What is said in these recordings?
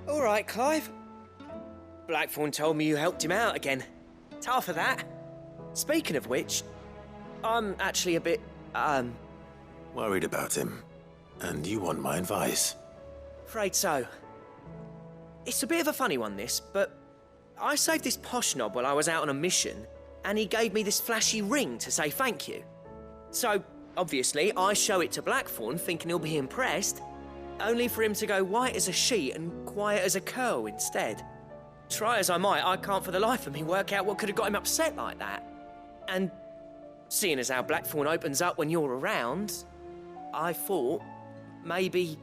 All right, Clive. Blackthorn told me you helped him out again. Tough for that. Speaking of which, I'm actually a bit, Worried about him. And you want my advice? afraid so. It's a bit of a funny one, this, but I saved this posh knob while I was out on a mission, and he gave me this flashy ring to say thank you. So, obviously, I show it to Blackthorn, thinking he'll be impressed, only for him to go white as a sheet and quiet as a curl instead. Try as I might, I can't for the life of me work out what could have got him upset like that. And seeing as how Blackthorn opens up when you're around, I thought maybe...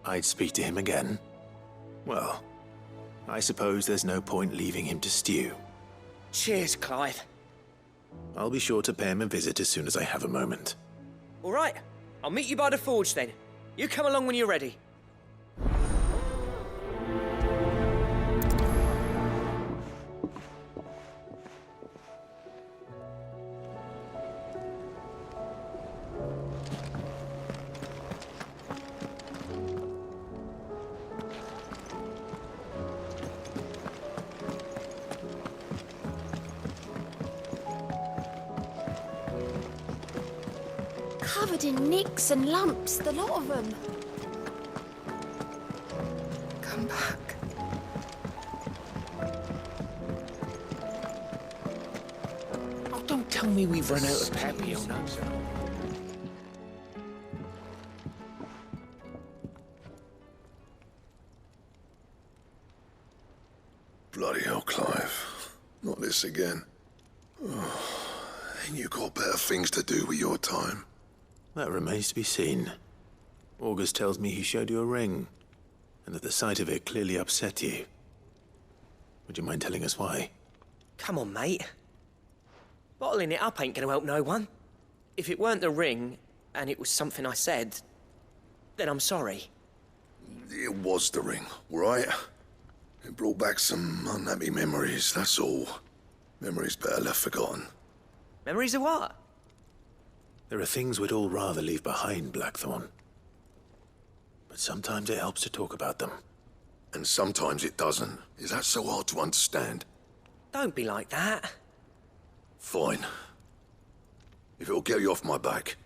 I'd speak to him again. Well, I suppose there's no point leaving him to stew. Cheers, Clive. I'll be sure to pay him a visit as soon as I have a moment. All right, I'll meet you by the forge then. You come along when you're ready. Covered in nicks and lumps, the lot of them. Come back. Oh, don't tell me we've run out of peppy or no. Bloody hell, Clive. Not this again. Oh, ain't you got better things to do with your time? That remains to be seen. August tells me he showed you a ring, and that the sight of it clearly upset you. Would you mind telling us why? Come on, mate. Bottling it up ain't gonna help no one. If it weren't the ring, and it was something I said, then I'm sorry. It was the ring, right? It brought back some unhappy memories, that's all. Memories better left forgotten. Memories of what? There are things we'd all rather leave behind, Blackthorn. But sometimes it helps to talk about them. And sometimes it doesn't. Is that so hard to understand? Don't be like that. Fine. If it'll get you off my back.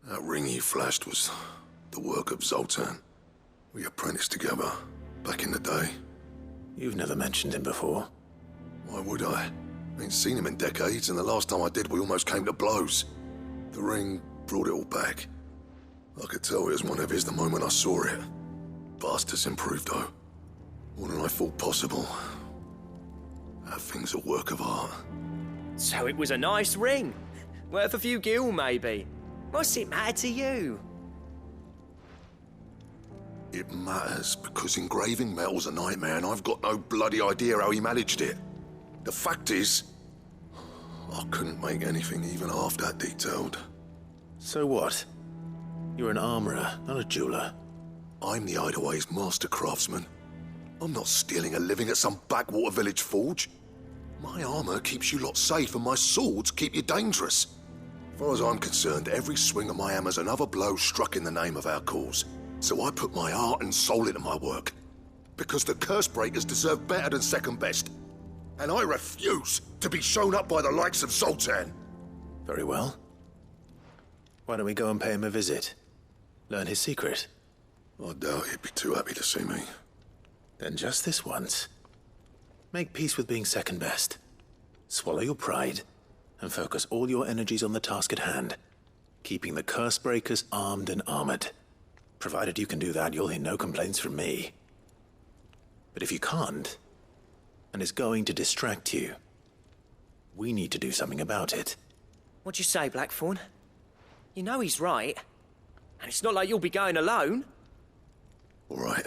That ring you flashed was the work of Zoltan. We apprenticed together, back in the day. You've never mentioned him before. Why would I? Ain't seen him in decades, and the last time I did, we almost came to blows. The ring brought it all back. I could tell it was one of his the moment I saw it. Bastard's improved, though. More than I thought possible. That thing's a work of art. So it was a nice ring. Worth a few gil, maybe. What's it matter to you? It matters because engraving metal's a nightmare, and I've got no bloody idea how he managed it. The fact is, I couldn't make anything even half that detailed. So what? You're an armorer, not a jeweler. I'm the Hideaway's master craftsman. I'm not stealing a living at some backwater village forge. My armor keeps you lot safe, and my swords keep you dangerous. As far as I'm concerned, every swing of my hammer's another blow struck in the name of our cause. So I put my heart and soul into my work. Because the curse breakers deserve better than second best. And I refuse to be shown up by the likes of Zoltan. Very well. Why don't we go and pay him a visit? Learn his secret. I doubt he'd be too happy to see me. Then just this once. Make peace with being second best. Swallow your pride, and focus all your energies on the task at hand. Keeping the curse breakers armed and armored. Provided you can do that, you'll hear no complaints from me. But if you can't, and it's going to distract you, We need to do something about it. What'd you say, Blackthorn? You know he's right. And it's not like you'll be going alone. All right.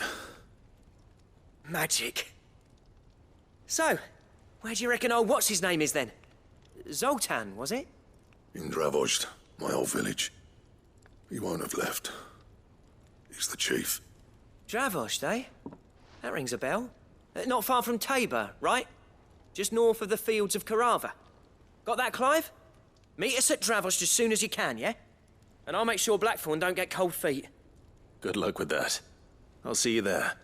Magic. So, where do you reckon old what's-his-name is then? Zoltan, was it? In Dravozd, my old village. He won't have left. He's the chief. Dravozd, eh? That rings a bell. Not far from Tabor, right? Just north of the fields of Carava. Got that, Clive? Meet us at Dravozd as soon as you can, yeah? And I'll make sure Blackthorn don't get cold feet. Good luck with that. I'll see you there.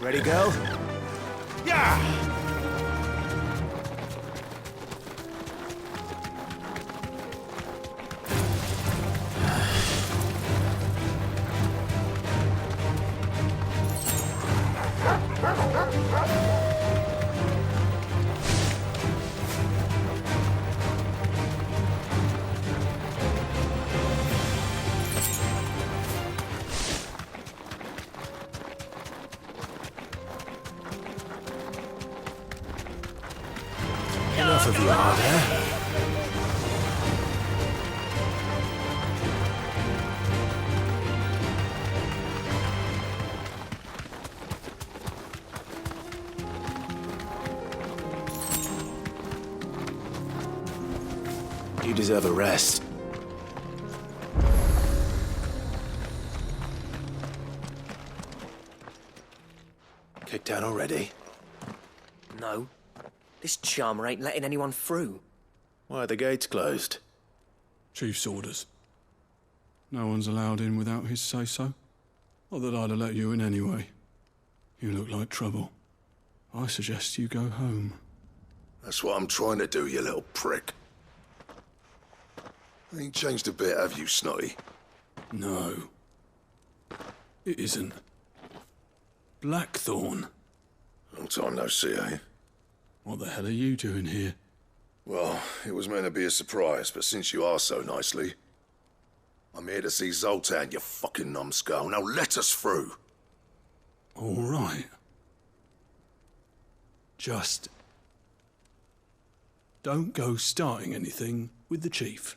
Ready, go? Yeah! Enough of you are there. You deserve a rest. Kicked out already? No. This charmer ain't letting anyone through. Why are the gates closed? Chief's orders. No one's allowed in without his say-so. Not that I'd have let you in anyway. You look like trouble. I suggest you go home. That's what I'm trying to do, you little prick. Ain't changed a bit, have you, Snotty? No. It isn't. Blackthorn. Long time no see, eh? What the hell are you doing here? Well, it was meant to be a surprise, but since you are so nicely, I'm here to see Zoltan, you fucking numbskull. Now let us through. All right. Just don't go starting anything with the chief.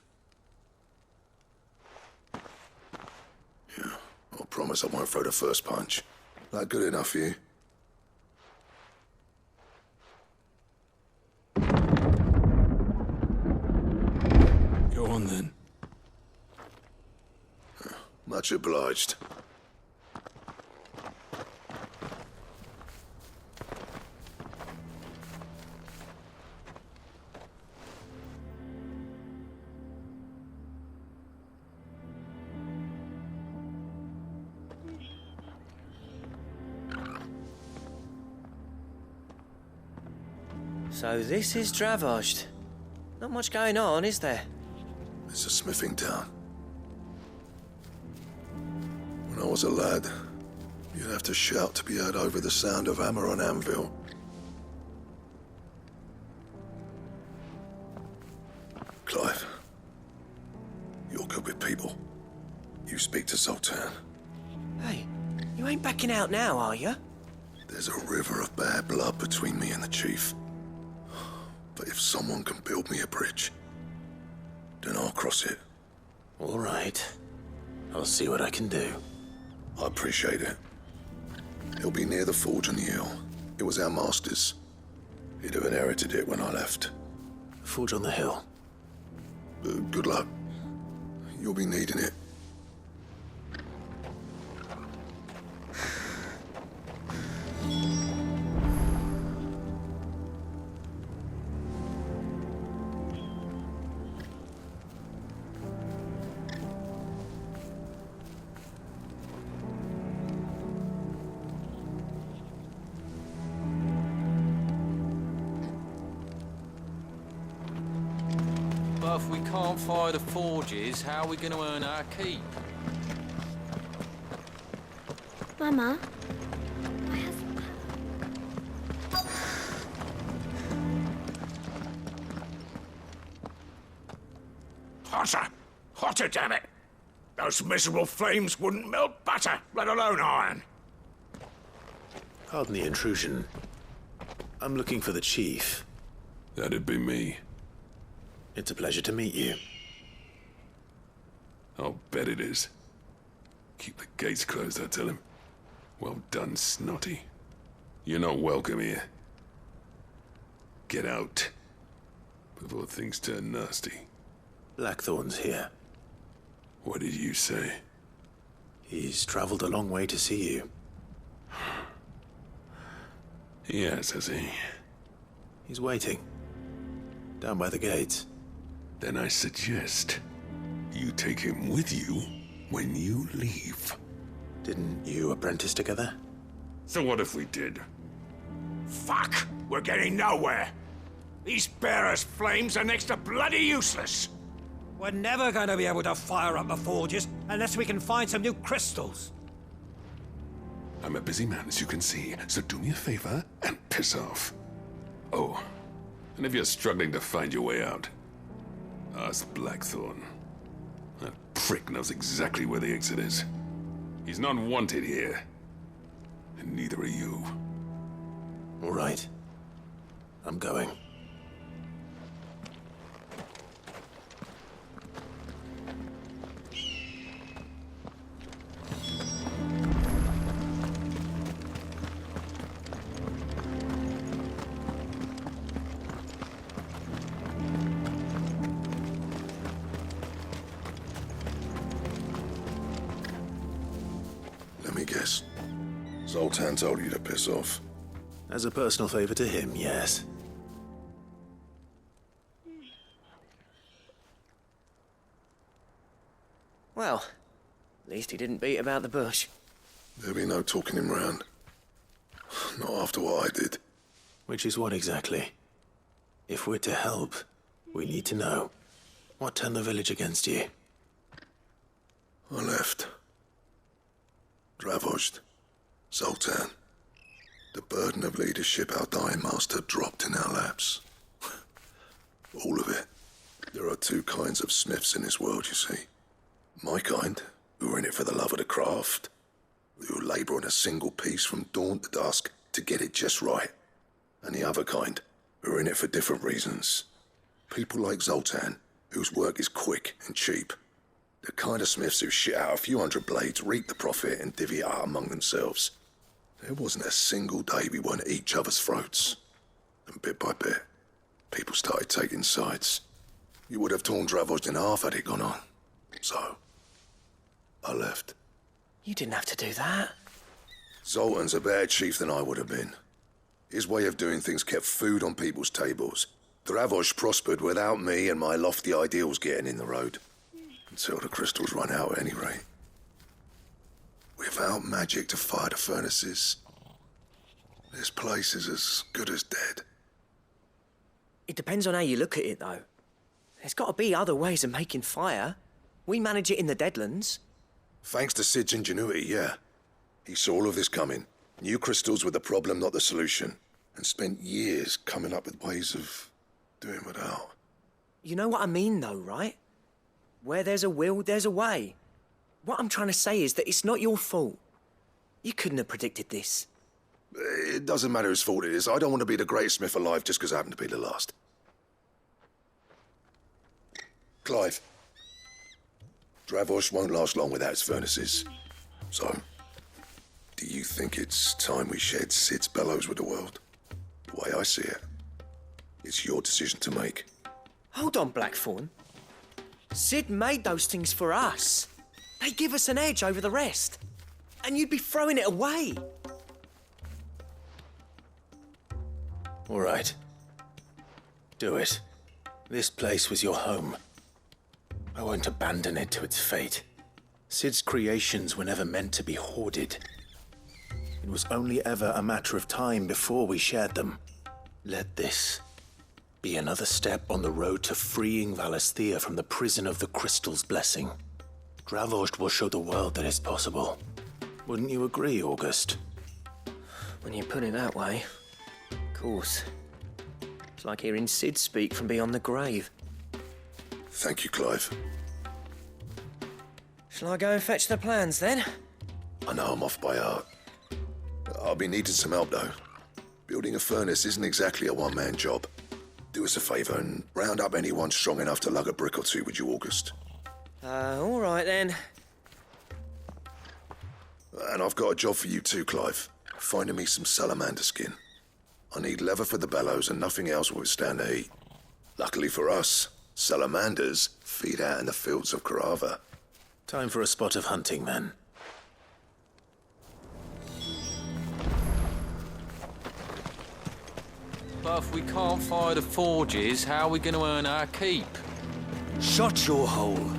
Yeah, I promise I won't throw the first punch. That good enough for you? Go on then. Much obliged. So this is Dravozd. Not much going on, is there? It's a smithing town. When I was a lad, you'd have to shout to be heard over the sound of hammer on anvil. Clive, you're good with people. You speak to Zoltan. Hey, you ain't backing out now, are you? There's a river of bad blood between me and the chief. But if someone can build me a bridge, then I'll cross it. All right. I'll see what I can do. I appreciate it. It'll be near the forge on the hill. It was our master's. He'd have inherited it when I left. Forge on the hill. Good luck. You'll be needing it. But if we can't fire the forges, how are we going to earn our keep? Mama, I have... Hotter! Hotter, damn it! Those miserable flames wouldn't melt butter, let alone iron. Pardon the intrusion. I'm looking for the chief. That'd be me. It's a pleasure to meet you. I'll bet it is. Keep the gates closed, I tell him. Well done, Snotty. You're not welcome here. Get out. Before things turn nasty. Blackthorn's here. What did you say? He's traveled a long way to see you. Yes, has he? He's waiting. Down by the gates. Then I suggest you take him with you when you leave. Didn't you apprentice together? So what if we did? Fuck! We're getting nowhere. These bearers' flames are next to bloody useless. We're never going to be able to fire up the forges unless we can find some new crystals. I'm a busy man, as you can see, so do me a favor and piss off. Oh, and if you're struggling to find your way out, ask Blackthorn. That prick knows exactly where the exit is. He's not wanted here, and neither are you. All right. I'm going. Let me guess. Zoltan told you to piss off. As a personal favor to him, yes. Well, at least he didn't beat about the bush. There'll be no talking him round. Not after what I did. Which is what exactly? If we're to help, we need to know. What turned the village against you? I left. Dravozd. Zoltan. The burden of leadership our dying master dropped in our laps. All of it. There are two kinds of smiths in this world, you see. My kind, who are in it for the love of the craft, who labour on a single piece from dawn to dusk to get it just right. And the other kind, who are in it for different reasons. People like Zoltan, whose work is quick and cheap. The kind of smiths who shit out a few hundred blades, reap the profit, and divvy it out among themselves. There wasn't a single day we weren't at each other's throats. And bit by bit, people started taking sides. You would have torn Dravozd in half had it gone on. So, I left. You didn't have to do that. Zoltan's a better chief than I would have been. His way of doing things kept food on people's tables. Dravozd prospered without me and my lofty ideals getting in the road. Until the crystals run out at any rate. Without magic to fire the furnaces, this place is as good as dead. It depends on how you look at it, though. There's got to be other ways of making fire. We manage it in the Deadlands. Thanks to Sid's ingenuity, yeah. He saw all of this coming. Knew crystals were the problem, not the solution. And spent years coming up with ways of doing without. You know what I mean, though, right? Where there's a will, there's a way. What I'm trying to say is that it's not your fault. You couldn't have predicted this. It doesn't matter whose fault it is. I don't want to be the greatest smith alive just because I happen to be the last. Clive. Dravosh won't last long without its furnaces. So, do you think it's time we shared Sid's bellows with the world? The way I see it, it's your decision to make. Hold on, Blackthorn. Sid made those things for us. They give us an edge over the rest. And you'd be throwing it away. All right. Do it. This place was your home. I won't abandon it to its fate. Sid's creations were never meant to be hoarded. It was only ever a matter of time before we shared them. Let this be another step on the road to freeing Valisthea from the prison of the Crystal's blessing. Dravost will show the world that it's possible. Wouldn't you agree, August? When you put it that way, of course. It's like hearing Sid speak from beyond the grave. Thank you, Clive. Shall I go and fetch the plans, then? I know I'm off by heart. I'll be needing some help, though. Building a furnace isn't exactly a one-man job. Do us a favour and round up anyone strong enough to lug a brick or two, would you, August? All right, then. And I've got a job for you too, Clive. Finding me some salamander skin. I need leather for the bellows and nothing else will withstand the heat. Luckily for us, salamanders feed out in the fields of Carava. Time for a spot of hunting, then. But if we can't fire the forges, how are we going to earn our keep? Shut your hole.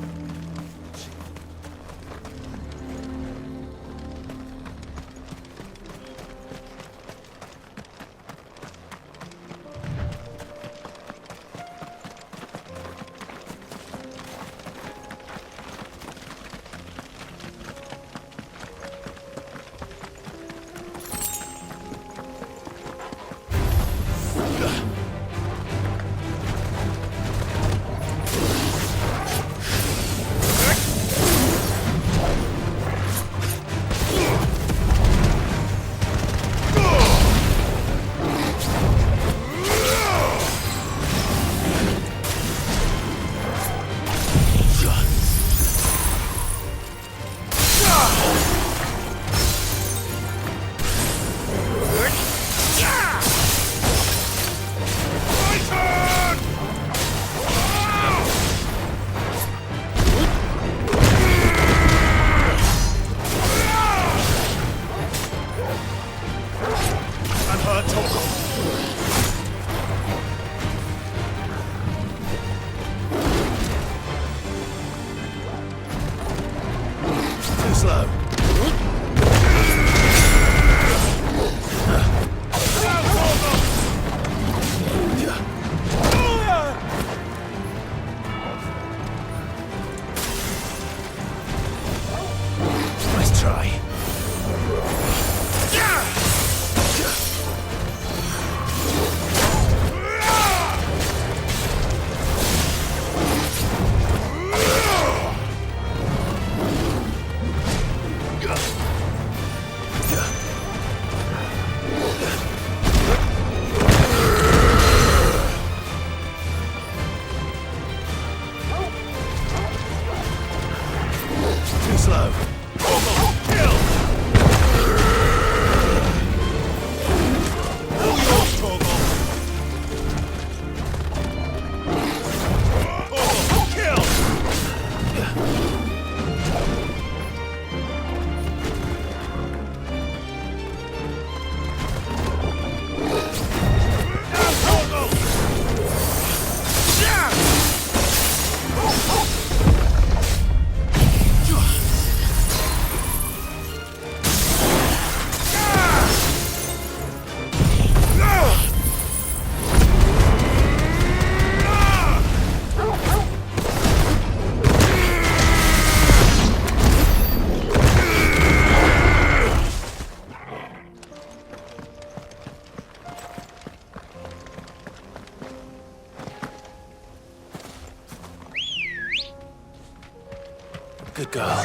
Good girl.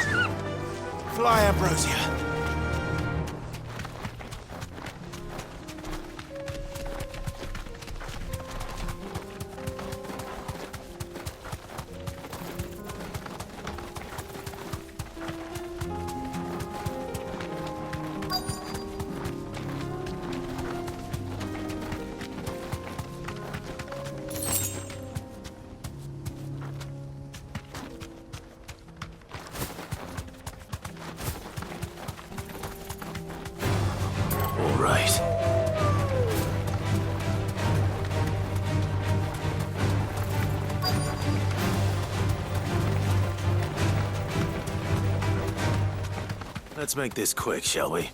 Fly, Ambrosia. All right. Let's make this quick, shall we?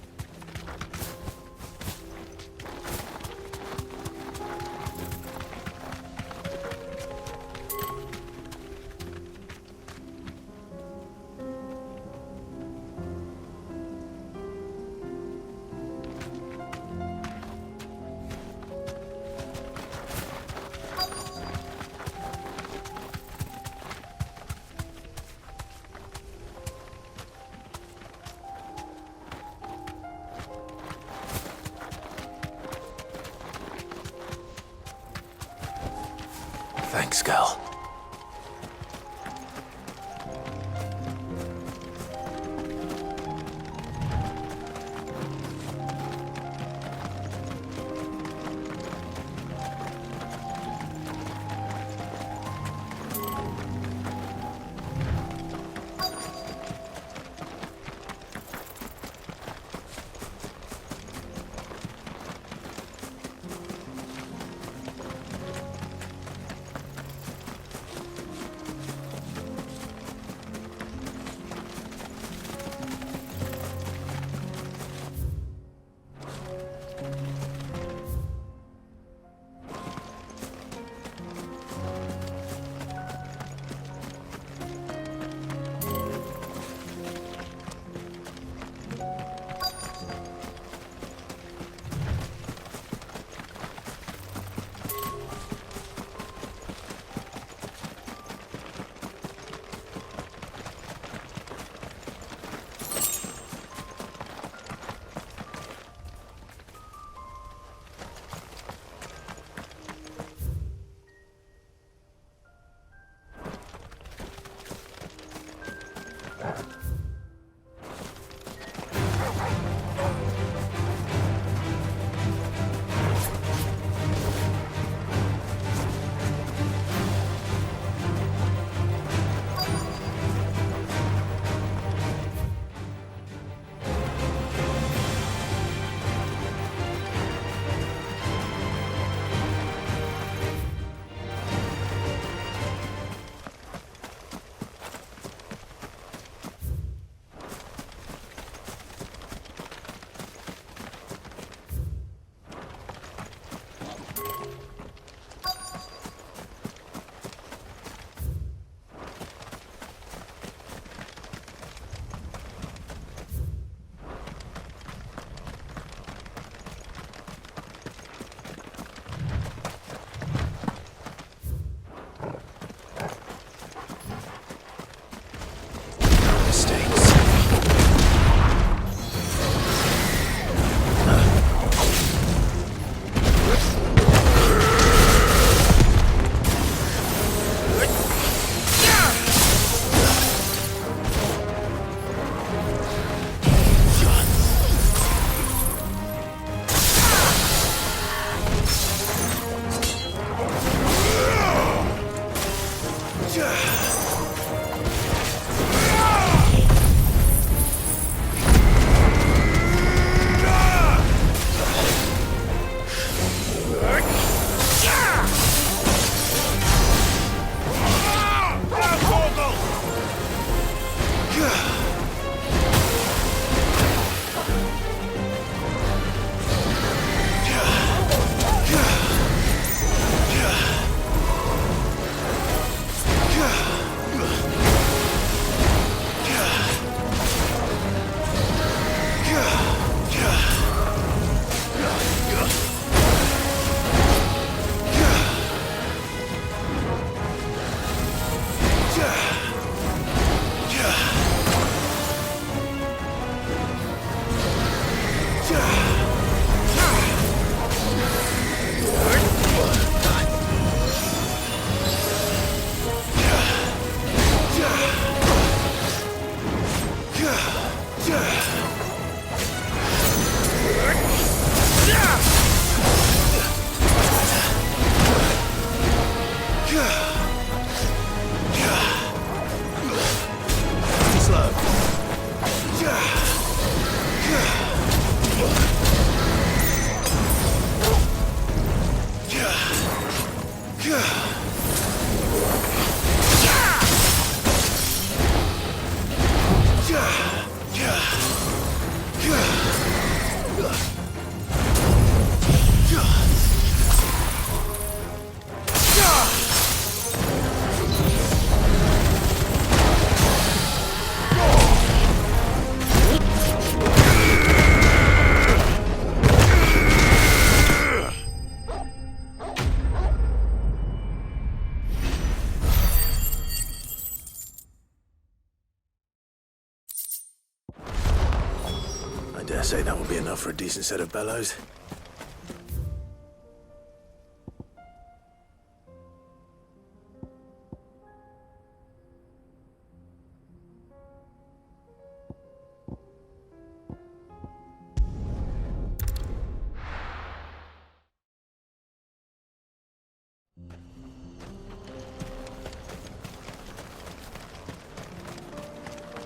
Dare say that will be enough for a decent set of bellows.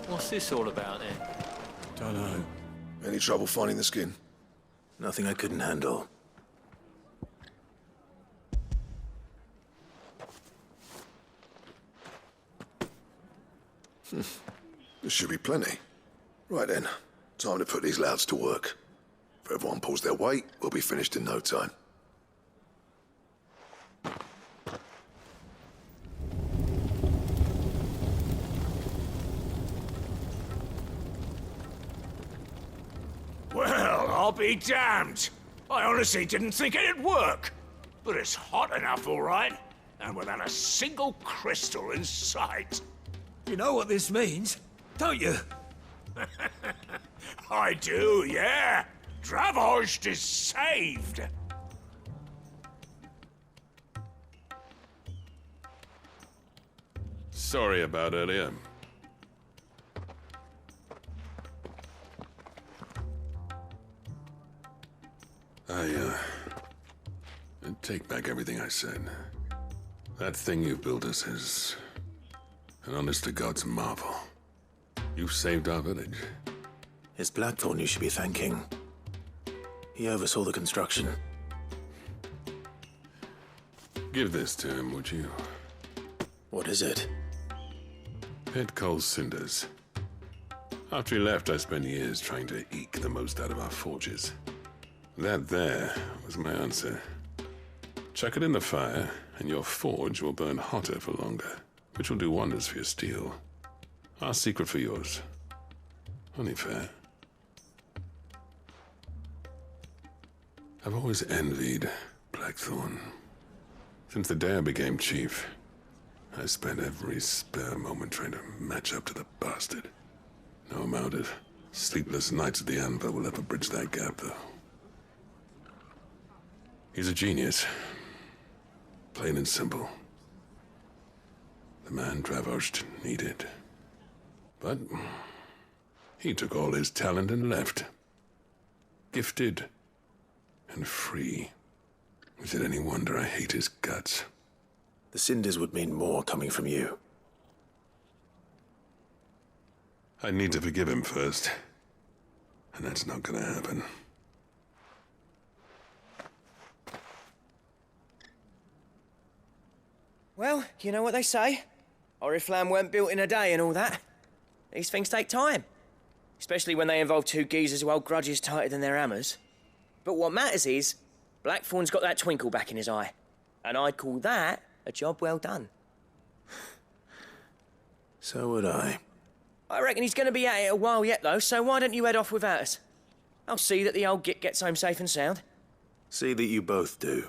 What's this all about then? Don't know. Any trouble finding the skin? Nothing I couldn't handle. There should be plenty. Right then, time to put these louds to work. If everyone pulls their weight, we'll be finished in no time. Well, I'll be damned. I honestly didn't think it'd work. But it's hot enough, all right. And without a single crystal in sight. You know what this means, don't you? I do, yeah. Dravost is saved. Sorry about earlier. I take back everything I said. That thing you built us is an honest-to-God's marvel. You've saved our village. It's Blackthorn you should be thanking. He oversaw the construction. Give this to him, would you? What is it? Pit coal cinders. After he left, I spent years trying to eke the most out of our forges. That there was my answer. Chuck it in the fire, and your forge will burn hotter for longer, which will do wonders for your steel. Our secret for yours. Only fair. I've always envied Blackthorn. Since the day I became chief, I spent every spare moment trying to match up to the bastard. No amount of sleepless nights at the anvil will ever bridge that gap, though. He's a genius. Plain and simple. The man Dravost needed. But he took all his talent and left. Gifted and free. Is it any wonder I hate his guts? The cinders would mean more coming from you. I need to forgive him first. And that's not gonna happen. Well, you know what they say. Oriflamme weren't built in a day and all that. These things take time. Especially when they involve two geezers who hold grudges tighter than their hammers. But what matters is, Blackthorn's got that twinkle back in his eye. And I'd call that a job well done. So would I. I reckon he's going to be at it a while yet, though, so why don't you head off without us? I'll see that the old git gets home safe and sound. See that you both do.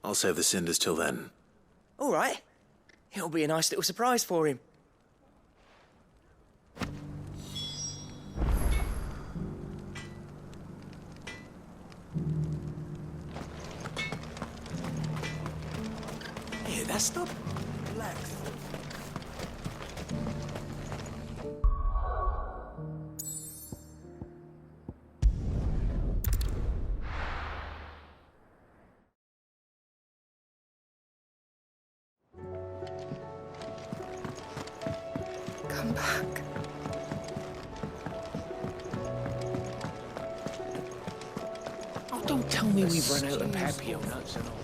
I'll save the cinders till then. All right. It'll be a nice little surprise for him. Here, that's not black. Come back. Oh, don't tell me we've run out of papio nuts and all.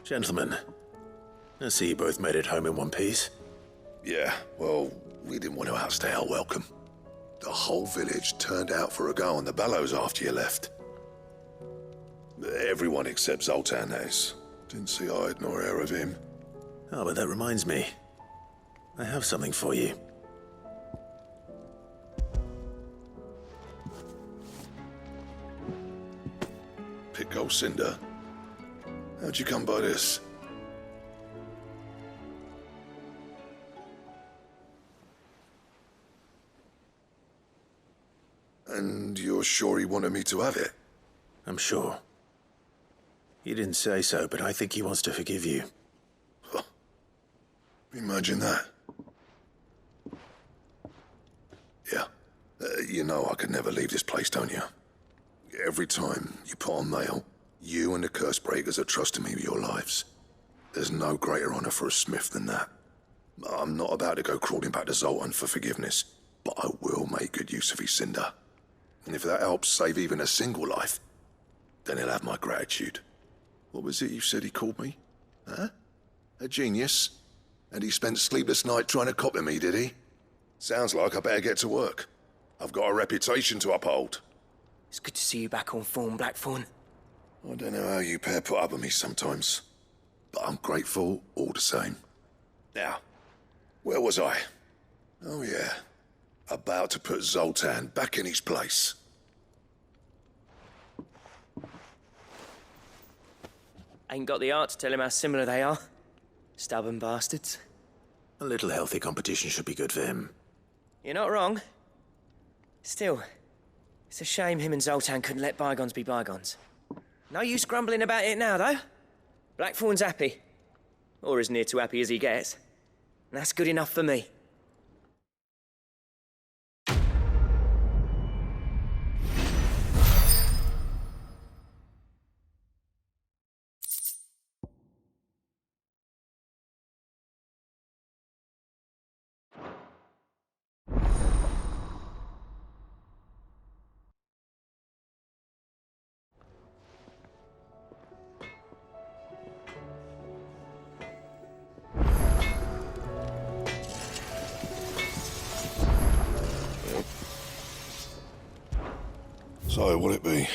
Gentlemen, I see you both made it home in one piece. Yeah, well, we didn't want to outstay our welcome. The whole village turned out for a go on the bellows after you left. Everyone except Zoltan, that is. Didn't see hide nor hair of him. Oh, but that reminds me. I have something for you. Pico Cinder. How'd you come by this? And you're sure he wanted me to have it? I'm sure. He didn't say so, but I think he wants to forgive you. Huh. Imagine that. Yeah. You know I could never leave this place, don't you? Every time you put on mail, you and the Cursebreakers are trusting me with your lives. There's no greater honor for a smith than that. I'm not about to go crawling back to Zoltan for forgiveness, but I will make good use of his cinder. And if that helps save even a single life, then he'll have my gratitude. What was it you said he called me? Huh? A genius? And he spent sleepless night trying to copy me, did he? Sounds like I better get to work. I've got a reputation to uphold. It's good to see you back on form, Blackthorn. I don't know how you pair put up with me sometimes, but I'm grateful all the same. Now, where was I? Oh yeah, about to put Zoltan back in his place. Ain't got the art to tell him how similar they are. Stubborn bastards. A little healthy competition should be good for him. You're not wrong. Still, it's a shame him and Zoltan couldn't let bygones be bygones. No use grumbling about it now, though. Blackthorn's happy. Or as near to happy as he gets. And that's good enough for me. So, what'll it be?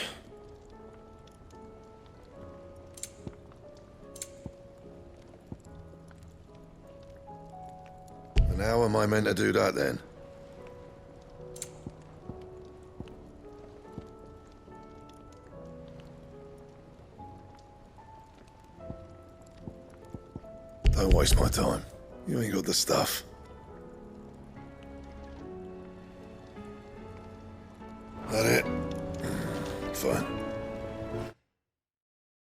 And how am I meant to do that, then? Don't waste my time. You ain't got the stuff. That it? Fine.